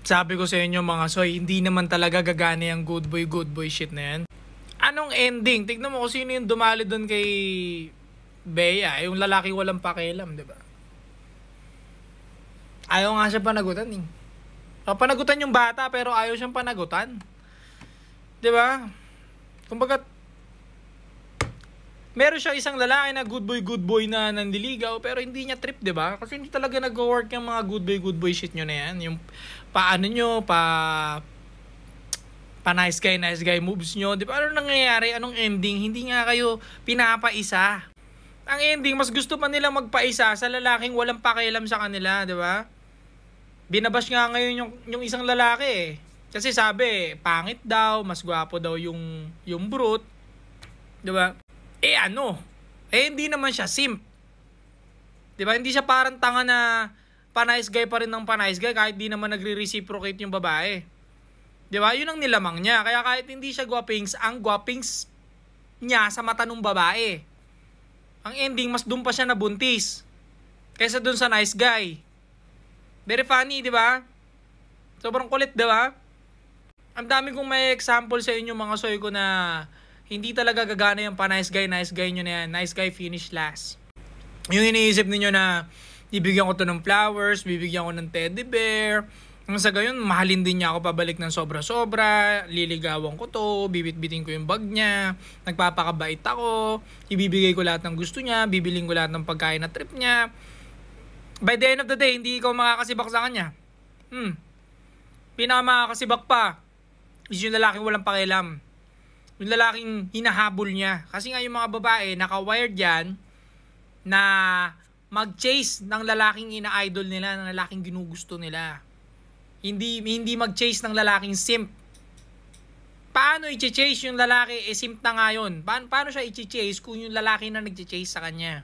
Sabi ko sa inyo mga soy, hindi naman talaga gagana yung good boy shit na yan. Anong ending? Tignan mo kung sino yung dumali doon kay Bea, yung lalaki walang pakialam, di ba? Ayaw nga siya panagutan eh. Panagutan yung bata pero ayaw siyang panagutan. Di ba? Kumbaga, meron siya isang lalaki na good boy na nandiligaw pero hindi niya trip, 'di ba? Kasi hindi talaga nag-work yung mga good boy shit nyo na yan. Yung paano nyo, pa nice guy moves nyo. 'Di ba? Ano nangyayari? Anong ending? Hindi nga kayo pinapaisa. Ang ending, mas gusto pa nila magpaisa sa lalaking walang pakialam sa kanila, 'di ba? Binabash nga ngayon yung isang lalaki eh. Kasi sabi, pangit daw, mas gwapo daw yung brute. 'Di ba? Hindi naman siya simp. 'Di ba? Hindi siya parang tanga na pa-nice guy pa rin ng pa-nice guy kahit di naman nagre-reciprocate yung babae. 'Di ba? Yun ang nilamang niya. Kaya kahit hindi siya gwapings, ang gwapings niya sa mata ng babae. Ang ending, mas doon pa siya nabuntis kaysa doon sa nice guy. Very funny, 'di ba? Sobrang kulit, 'di ba? Ang dami kong may example sa inyo mga soy ko na hindi talaga gagana yung pa-nice guy nyo na yan. Nice guy finish last. Yung iniisip niyo na bibigyan ko to ng flowers, bibigyan ko ng teddy bear. Ang sa gayon, mahalin din niya ako pabalik ng sobra-sobra, liligawan ko to, bibit-bitin ko yung bag niya, nagpapakabait ako, ibibigay ko lahat ng gusto niya, bibiling ko lahat ng pagkain na trip niya. By the end of the day, hindi ikaw makakasibak sa kanya. Pinakamakakasibak pa is yung lalaking walang pakialam. Yung lalaking hinahabol niya. Kasi nga yung mga babae, naka-wired yan na mag-chase ng lalaking ina-idol nila, ng lalaking ginugusto nila. Hindi mag-chase ng lalaking simp. Paano i-chase yung lalaki? Simp na nga yun. Paano siya i-chase kung yung lalaki na nag-chase sa kanya?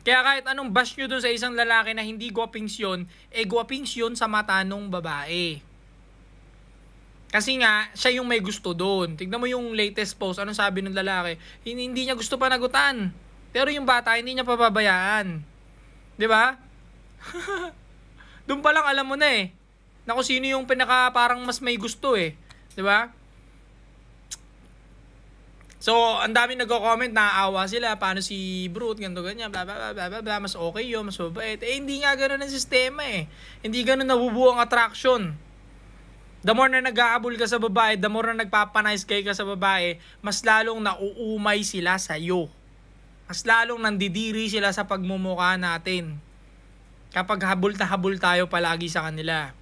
Kaya kahit anong bash nyo dun sa isang lalaki na hindi gwapings yun, gwapings yun sa mata nung babae. Kasi nga, siya yung may gusto doon. Tignan mo yung latest post. Anong sabi ng lalaki? Hindi niya gusto panagutan. Pero yung bata, hindi niya pababayaan. Di ba? Doon pa lang alam mo na eh. Na kung sino yung parang mas may gusto eh. Di ba? So, ang dami nagko-comment, naaawa sila. Paano si Brute, ganito, ganyan, bla bla bla bla bla. Mas okay yun, mas mabait. Hindi nga ganun ang sistema eh. Hindi ganun nabubuo ang attraction. The more na nag-aabol ka sa babae, the more na nagpapanice guy ka sa babae, mas lalong nauumay sila sa'yo. Mas lalong nandidiri sila sa pagmumukha natin. Kapag habol na habol tayo palagi sa kanila.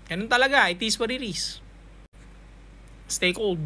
Ganun talaga, it is what it is. Stay cold.